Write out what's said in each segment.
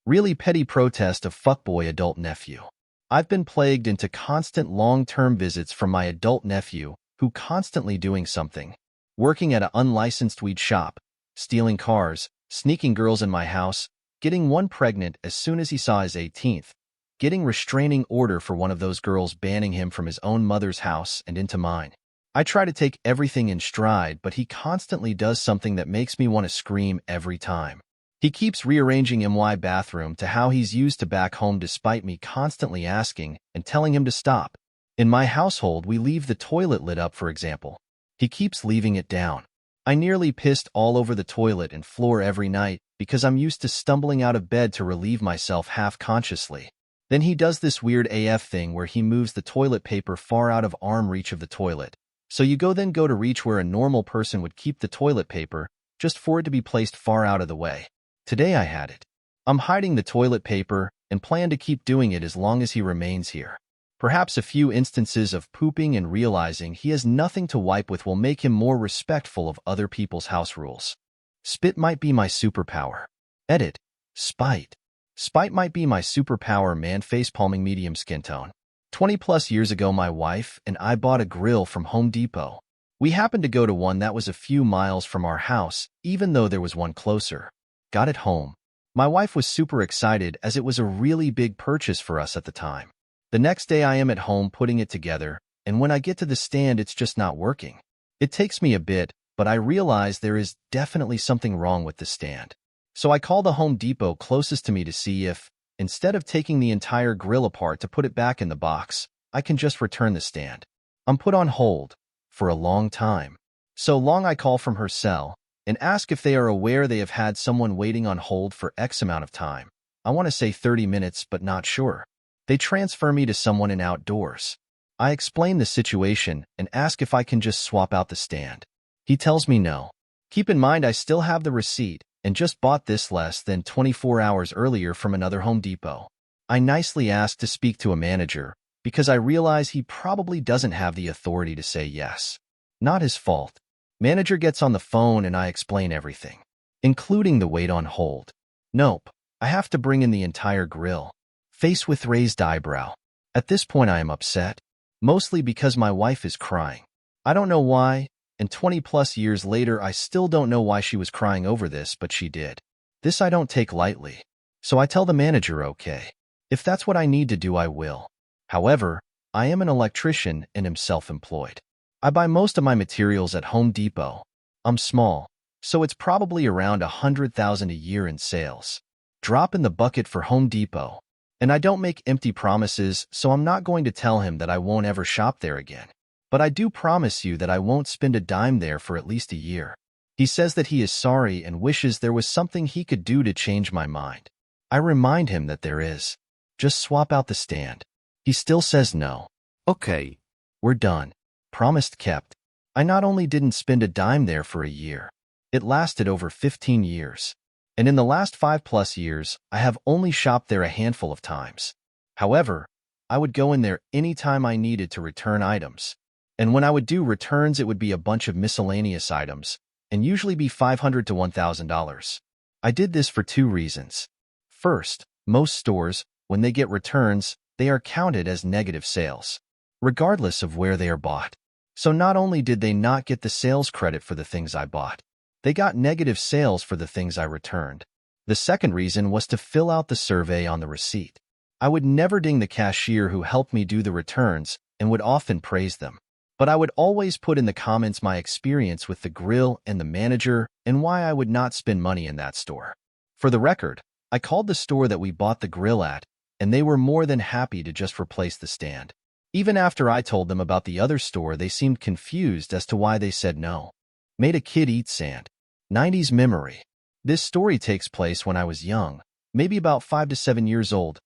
Really petty protest of fuckboy adult nephew. I've been plagued into constant long-term visits from my adult nephew, who constantly doing something. Working at an unlicensed weed shop, stealing cars, sneaking girls in my house, getting one pregnant as soon as he saw his 18th, getting restraining order for one of those girls banning him from his own mother's house and into mine. I try to take everything in stride, but he constantly does something that makes me want to scream every time. He keeps rearranging my bathroom to how he's used to back home despite me constantly asking and telling him to stop. In my household, we leave the toilet lid up, for example. He keeps leaving it down. I nearly pissed all over the toilet and floor every night because I'm used to stumbling out of bed to relieve myself half-consciously. Then he does this weird AF thing where he moves the toilet paper far out of arm reach of the toilet. So you go to reach where a normal person would keep the toilet paper, just for it to be placed far out of the way. Today I had it. I'm hiding the toilet paper and plan to keep doing it as long as he remains here. Perhaps a few instances of pooping and realizing he has nothing to wipe with will make him more respectful of other people's house rules. Spit might be my superpower. Edit. Spite. Spite might be my superpower, man. Facepalming medium skin tone. 20+ years ago, my wife and I bought a grill from Home Depot. We happened to go to one that was a few miles from our house, even though there was one closer. Got it home. My wife was super excited as it was a really big purchase for us at the time. The next day I am at home putting it together, and when I get to the stand, it's just not working. It takes me a bit, but I realize there is definitely something wrong with the stand. So I call the Home Depot closest to me to see if, instead of taking the entire grill apart to put it back in the box, I can just return the stand. I'm put on hold for a long time. So long I call from her cell and ask if they are aware they have had someone waiting on hold for X amount of time. I want to say 30 minutes, but not sure. They transfer me to someone in outdoors. I explain the situation and ask if I can just swap out the stand. He tells me no. Keep in mind I still have the receipt and just bought this less than 24 hours earlier from another Home Depot. I nicely ask to speak to a manager because I realize he probably doesn't have the authority to say yes. Not his fault. Manager gets on the phone and I explain everything, including the wait on hold. Nope, I have to bring in the entire grill. Face with raised eyebrow. At this point I am upset, mostly because my wife is crying. I don't know why, and 20+ years later I still don't know why she was crying over this, but she did. This I don't take lightly. So I tell the manager okay. If that's what I need to do, I will. However, I am an electrician and am self-employed. I buy most of my materials at Home Depot. I'm small, so it's probably around $100,000 a year in sales. Drop in the bucket for Home Depot. And I don't make empty promises, so I'm not going to tell him that I won't ever shop there again. But I do promise you that I won't spend a dime there for at least a year. He says that he is sorry and wishes there was something he could do to change my mind. I remind him that there is. Just swap out the stand. He still says no. Okay. We're done. Promised kept. I not only didn't spend a dime there for a year, it lasted over 15 years. And in the last 5+ years, I have only shopped there a handful of times. However, I would go in there anytime I needed to return items. And when I would do returns, it would be a bunch of miscellaneous items, and usually be $500 to $1,000. I did this for 2 reasons. First, most stores, when they get returns, they are counted as negative sales, regardless of where they are bought. So not only did they not get the sales credit for the things I bought, they got negative sales for the things I returned. The second reason was to fill out the survey on the receipt. I would never ding the cashier who helped me do the returns and would often praise them. But I would always put in the comments my experience with the grill and the manager and why I would not spend money in that store. For the record, I called the store that we bought the grill at, and they were more than happy to just replace the stand. Even after I told them about the other store, they seemed confused as to why they said no. Made a kid eat sand. 90s memory. This story takes place when I was young, maybe about 5 to 7 years old,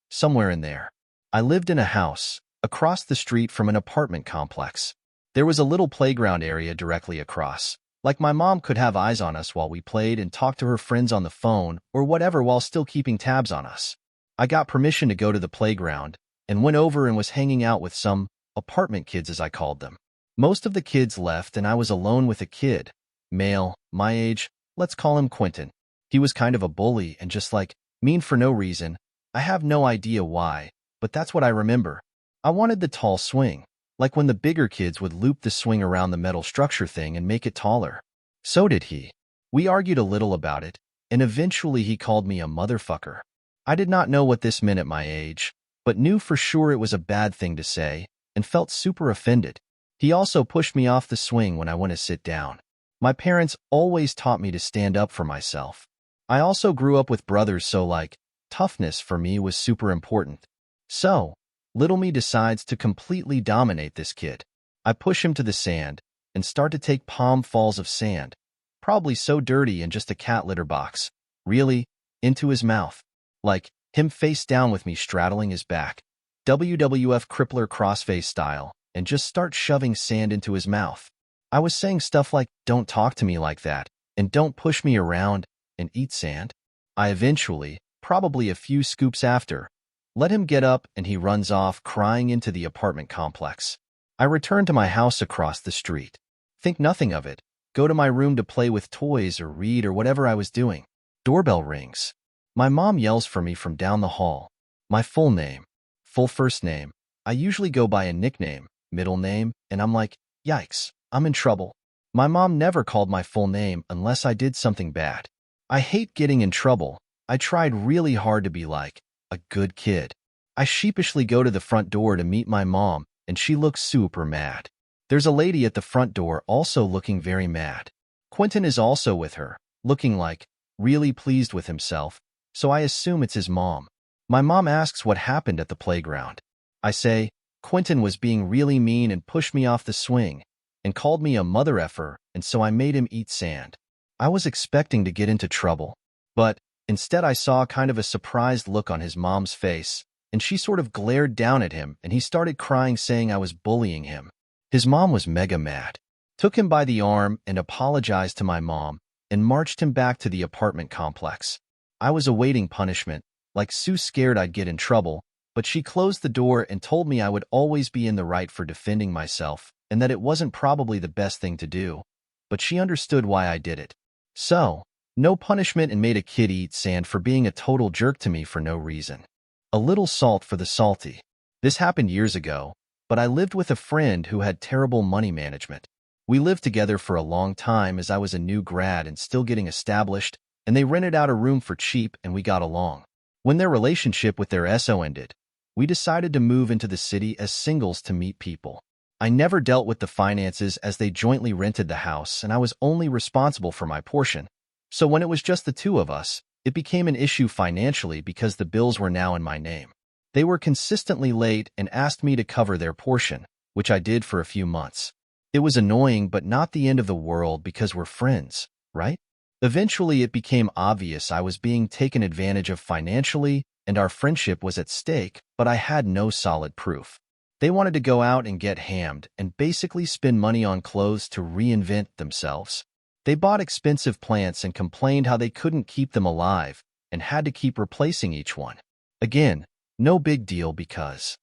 somewhere in there. I lived in a house across the street from an apartment complex. There was a little playground area directly across. Like my mom could have eyes on us while we played and talked to her friends on the phone or whatever while still keeping tabs on us. I got permission to go to the playground and went over and was hanging out with some apartment kids, as I called them. Most of the kids left and I was alone with a kid, male, my age, let's call him Quentin. He was kind of a bully and just like Mean for no reason. I have no idea why, but that's what I remember. I wanted the tall swing, like when the bigger kids would loop the swing around the metal structure thing and make it taller. So did he. We argued a little about it, and eventually he called me a motherfucker. I did not know what this meant at my age, but knew for sure it was a bad thing to say, and felt super offended. He also pushed me off the swing when I went to sit down. My parents always taught me to stand up for myself. I also grew up with brothers, so toughness for me was super important. So, little me decides to completely dominate this kid. I push him to the sand and start to take palm falls of sand, probably so dirty in just a cat litter box, really, into his mouth. Like, him face down with me straddling his back, WWF crippler crossface style, and just start shoving sand into his mouth. I was saying stuff like, "Don't talk to me like that," and "Don't push me around," and "Eat sand." I eventually, probably a few scoops after, let him get up and he runs off crying into the apartment complex. I return to my house across the street. Think nothing of it. Go to my room to play with toys or read or whatever I was doing. Doorbell rings. My mom yells for me from down the hall. My full name. Full first name. I usually go by a nickname, middle name, and I'm like, yikes, I'm in trouble. My mom never called my full name unless I did something bad. I hate getting in trouble. I tried really hard to be like a good kid. I sheepishly go to the front door to meet my mom, and she looks super mad. There's a lady at the front door also looking very mad. Quentin is also with her, looking like really pleased with himself, so I assume it's his mom. My mom asks what happened at the playground. I say, Quentin was being really mean and pushed me off the swing, and called me a mother effer, and so I made him eat sand. I was expecting to get into trouble, but instead I saw kind of a surprised look on his mom's face, and she sort of glared down at him, and he started crying saying I was bullying him. His mom was mega mad, took him by the arm and apologized to my mom, and marched him back to the apartment complex. I was awaiting punishment, like so scared I'd get in trouble, but she closed the door and told me I would always be in the right for defending myself, and that it wasn't probably the best thing to do, but she understood why I did it. So, no punishment and made a kid eat sand for being a total jerk to me for no reason. A little salt for the salty. This happened years ago, but I lived with a friend who had terrible money management. We lived together for a long time as I was a new grad and still getting established, and they rented out a room for cheap and we got along. When their relationship with their SO ended, we decided to move into the city as singles to meet people. I never dealt with the finances as they jointly rented the house and I was only responsible for my portion. So when it was just the two of us, it became an issue financially because the bills were now in my name. They were consistently late and asked me to cover their portion, which I did for a few months. It was annoying but not the end of the world because we're friends, right? Eventually it became obvious I was being taken advantage of financially and our friendship was at stake, but I had no solid proof. They wanted to go out and get hammed and basically spend money on clothes to reinvent themselves. They bought expensive plants and complained how they couldn't keep them alive and had to keep replacing each one. Again, no big deal because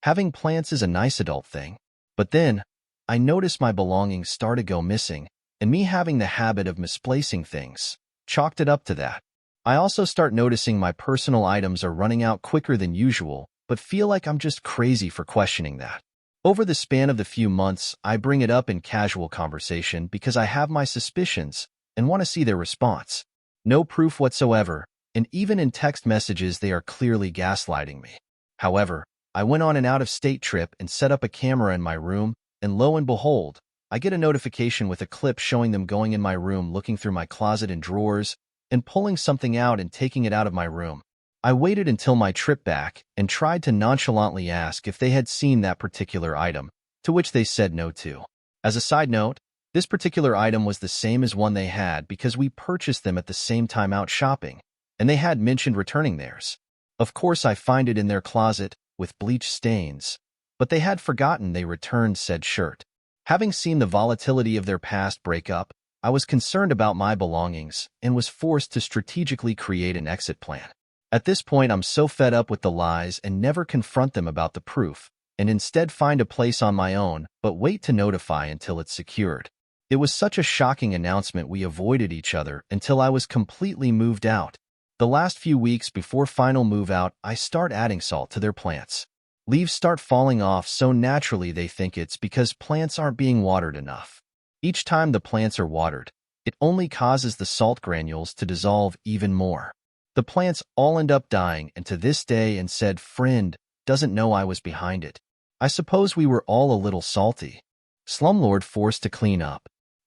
having plants is a nice adult thing. But then, I noticed my belongings started to go missing, and me having the habit of misplacing things, chalked it up to that. I also start noticing my personal items are running out quicker than usual, but feel like I'm just crazy for questioning that. Over the span of the few months, I bring it up in casual conversation because I have my suspicions and want to see their response. No proof whatsoever, and even in text messages they are clearly gaslighting me. However, I went on an out-of-state trip and set up a camera in my room, and lo and behold, I get a notification with a clip showing them going in my room looking through my closet and drawers, and pulling something out and taking it out of my room. I waited until my trip back and tried to nonchalantly ask if they had seen that particular item, to which they said no to. As a side note, this particular item was the same as one they had because we purchased them at the same time out shopping, and they had mentioned returning theirs. Of course, I find it in their closet with bleach stains, but they had forgotten they returned said shirt. Having seen the volatility of their past breakup, I was concerned about my belongings and was forced to strategically create an exit plan. At this point, I'm so fed up with the lies and never confront them about the proof, and instead find a place on my own, but wait to notify until it's secured. It was such a shocking announcement we avoided each other until I was completely moved out. The last few weeks before final move out, I start adding salt to their plants. Leaves start falling off so naturally they think it's because plants aren't being watered enough. Each time the plants are watered, it only causes the salt granules to dissolve even more. The plants all end up dying, and to this day and said friend doesn't know I was behind it. I suppose we were all a little salty. Slumlord forced to clean up.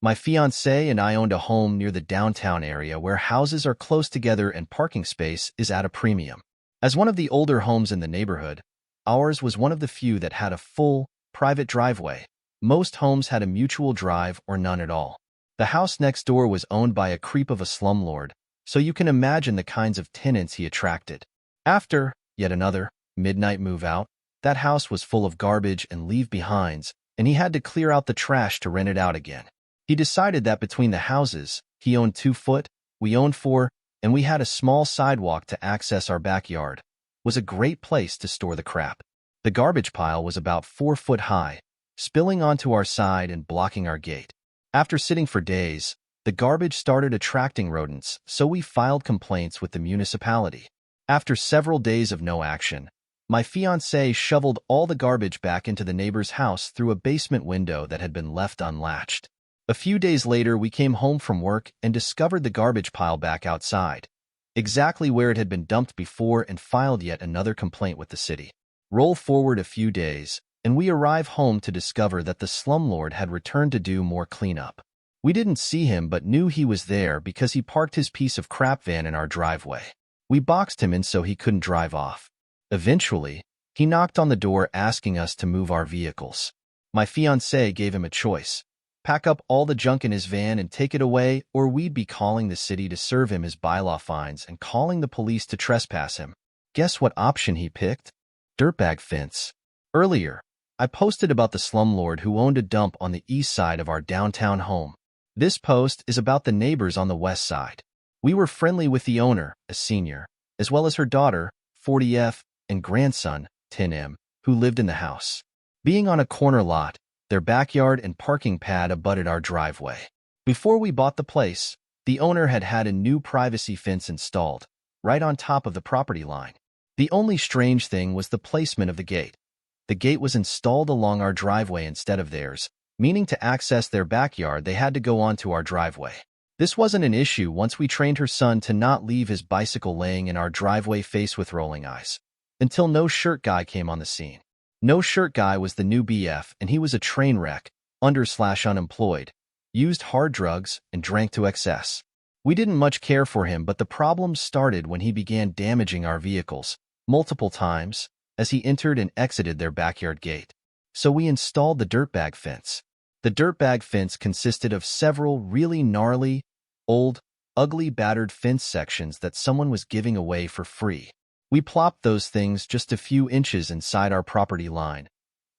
My fiancé and I owned a home near the downtown area where houses are close together and parking space is at a premium. As one of the older homes in the neighborhood, ours was one of the few that had a full, private driveway. Most homes had a mutual drive or none at all. The house next door was owned by a creep of a slumlord, so you can imagine the kinds of tenants he attracted. After, yet another, midnight move out, that house was full of garbage and leave-behinds, and he had to clear out the trash to rent it out again. He decided that between the houses, he owned 2 foot, we owned 4, and we had a small sidewalk to access our backyard, was a great place to store the crap. The garbage pile was about 4 foot high, spilling onto our side and blocking our gate. After sitting for days, the garbage started attracting rodents, so we filed complaints with the municipality. After several days of no action, my fiancé shoveled all the garbage back into the neighbor's house through a basement window that had been left unlatched. A few days later, we came home from work and discovered the garbage pile back outside, exactly where it had been dumped before, and filed yet another complaint with the city. Roll forward a few days, and we arrive home to discover that the slumlord had returned to do more cleanup. We didn't see him but knew he was there because he parked his piece of crap van in our driveway. We boxed him in so he couldn't drive off. Eventually, he knocked on the door asking us to move our vehicles. My fiancé gave him a choice: pack up all the junk in his van and take it away, or we'd be calling the city to serve him his bylaw fines and calling the police to trespass him. Guess what option he picked? Dirtbag Fence. Earlier, I posted about the slumlord who owned a dump on the east side of our downtown home. This post is about the neighbors on the west side. We were friendly with the owner, a senior, as well as her daughter, 40F, and grandson, 10M, who lived in the house. Being on a corner lot, their backyard and parking pad abutted our driveway. Before we bought the place, the owner had had a new privacy fence installed, right on top of the property line. The only strange thing was the placement of the gate. The gate was installed along our driveway instead of theirs, meaning to access their backyard they had to go onto our driveway. This wasn't an issue once we trained her son to not leave his bicycle laying in our driveway face with rolling eyes. Until No Shirt Guy came on the scene. No Shirt Guy was the new BF, and he was a train wreck, unemployed, used hard drugs, and drank to excess. We didn't much care for him, but the problems started when he began damaging our vehicles multiple times as he entered and exited their backyard gate. So we installed the Dirtbag Fence. The Dirtbag Fence consisted of several really gnarly, old, ugly, battered fence sections that someone was giving away for free. We plopped those things just a few inches inside our property line.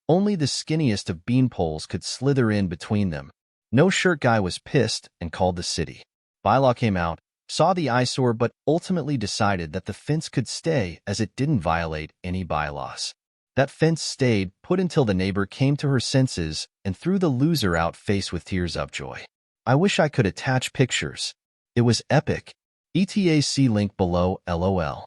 Only the skinniest of bean poles could slither in between them. No Shirt Guy was pissed and called the city. Bylaw came out, saw the eyesore, but ultimately decided that the fence could stay as it didn't violate any bylaws. That fence stayed put until the neighbor came to her senses and threw the loser out face with tears of joy. I wish I could attach pictures. It was epic. ETAC link below, LOL.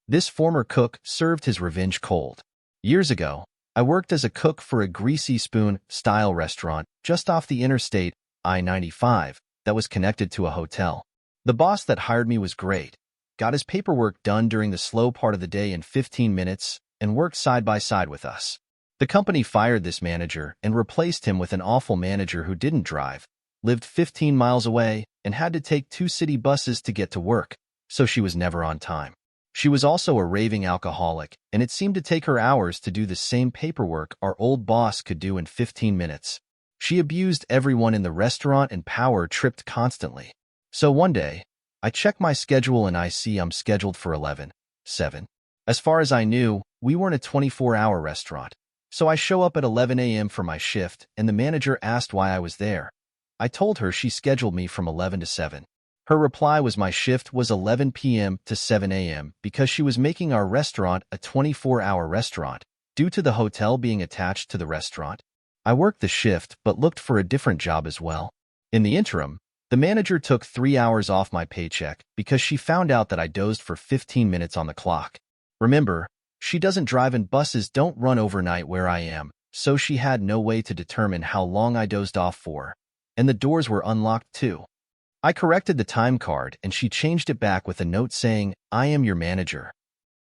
This former cook served his revenge cold. Years ago, I worked as a cook for a Greasy Spoon-style restaurant just off the interstate, I-95, that was connected to a hotel. The boss that hired me was great, got his paperwork done during the slow part of the day in 15 minutes, and worked side by side with us. The company fired this manager and replaced him with an awful manager who didn't drive, lived 15 miles away, and had to take 2 city buses to get to work, so she was never on time. She was also a raving alcoholic, and it seemed to take her hours to do the same paperwork our old boss could do in 15 minutes. She abused everyone in the restaurant and power tripped constantly. So one day, I check my schedule and I see I'm scheduled for 11:07. As far as I knew, we weren't a 24-hour restaurant. So I show up at 11 a.m. for my shift, and the manager asked why I was there. I told her she scheduled me from 11 to 7. Her reply was my shift was 11 p.m. to 7 a.m. because she was making our restaurant a 24-hour restaurant, due to the hotel being attached to the restaurant. I worked the shift but looked for a different job as well. In the interim, The manager took 3 hours off my paycheck because she found out that I dozed for 15 minutes on the clock. Remember, she doesn't drive and buses don't run overnight where I am, so she had no way to determine how long I dozed off for. And the doors were unlocked too. I corrected the time card and she changed it back with a note saying, "I am your manager."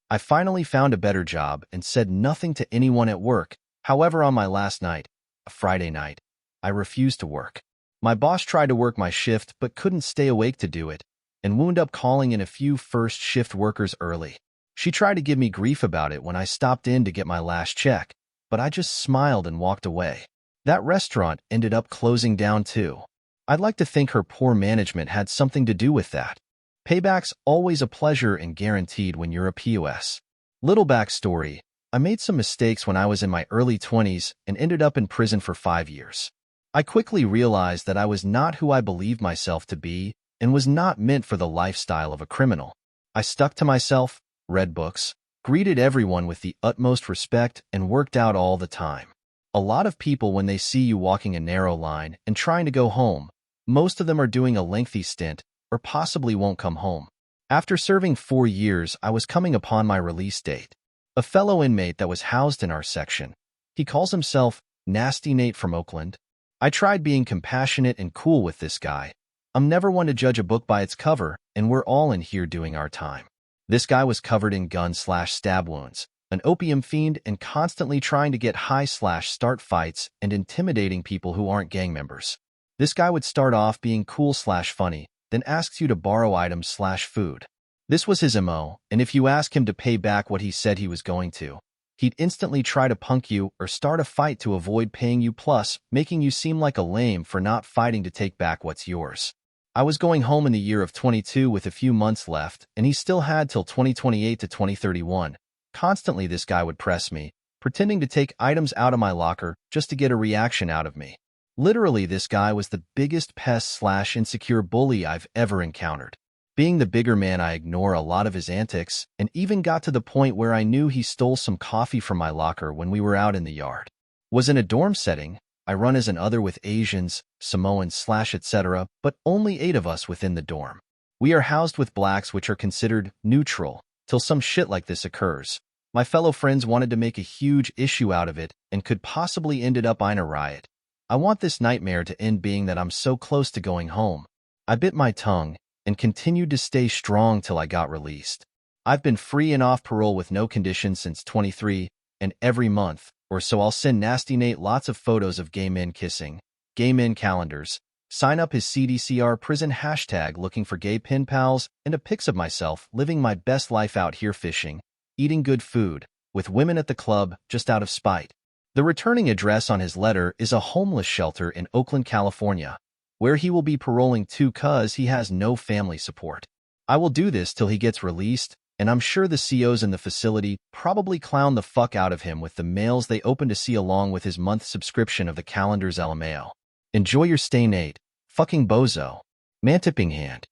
I finally found a better job and said nothing to anyone at work. However, on my last night, a Friday night, I refused to work. My boss tried to work my shift but couldn't stay awake to do it, and wound up calling in a few first shift workers early. She tried to give me grief about it when I stopped in to get my last check, but I just smiled and walked away. That restaurant ended up closing down too. I'd like to think her poor management had something to do with that. Paybacks always a pleasure and guaranteed when you're a POS. Little backstory, I made some mistakes when I was in my early 20s and ended up in prison for 5 years. I quickly realized that I was not who I believed myself to be and was not meant for the lifestyle of a criminal. I stuck to myself, read books, greeted everyone with the utmost respect, and worked out all the time. A lot of people, when they see you walking a narrow line and trying to go home, most of them are doing a lengthy stint or possibly won't come home. After serving 4 years, I was coming upon my release date. A fellow inmate that was housed in our section. He calls himself Nasty Nate from Oakland. I tried being compassionate and cool with this guy. I'm never one to judge a book by its cover, and we're all in here doing our time. This guy was covered in gun/stab wounds, an opium fiend, and constantly trying to get high/start fights and intimidating people who aren't gang members. This guy would start off being cool/funny, then asks you to borrow items/food. This was his MO, and if you ask him to pay back what he said he was going to, he'd instantly try to punk you or start a fight to avoid paying you, plus making you seem like a lame for not fighting to take back what's yours. I was going home in the year of 22 with a few months left, and he still had till 2028 to 2031. Constantly this guy would press me, pretending to take items out of my locker just to get a reaction out of me. Literally, this guy was the biggest pest/insecure bully I've ever encountered. Being the bigger man, I ignore a lot of his antics, and even got to the point where I knew he stole some coffee from my locker when we were out in the yard. Was in a dorm setting. I run as an other with Asians, Samoans/etc., but only 8 of us within the dorm. We are housed with blacks, which are considered neutral, till some shit like this occurs. My fellow friends wanted to make a huge issue out of it and could possibly ended up in a riot. I want this nightmare to end, being that I'm so close to going home. I bit my tongue and continued to stay strong till I got released. I've been free and off parole with no conditions since 23, and every month or so I'll send Nasty Nate lots of photos of gay men kissing, gay men calendars, sign up his CDCR prison hashtag looking for gay pen pals, and a pics of myself living my best life out here fishing, eating good food, with women at the club just out of spite. The returning address on his letter is a homeless shelter in Oakland, California, where he will be paroling to cause he has no family support. I will do this till he gets released, and I'm sure the COs in the facility probably clown the fuck out of him with the mails they open to see along with his month subscription of the calendar's LMAO. Enjoy your stay, Nate. Fucking bozo. Man tipping hand.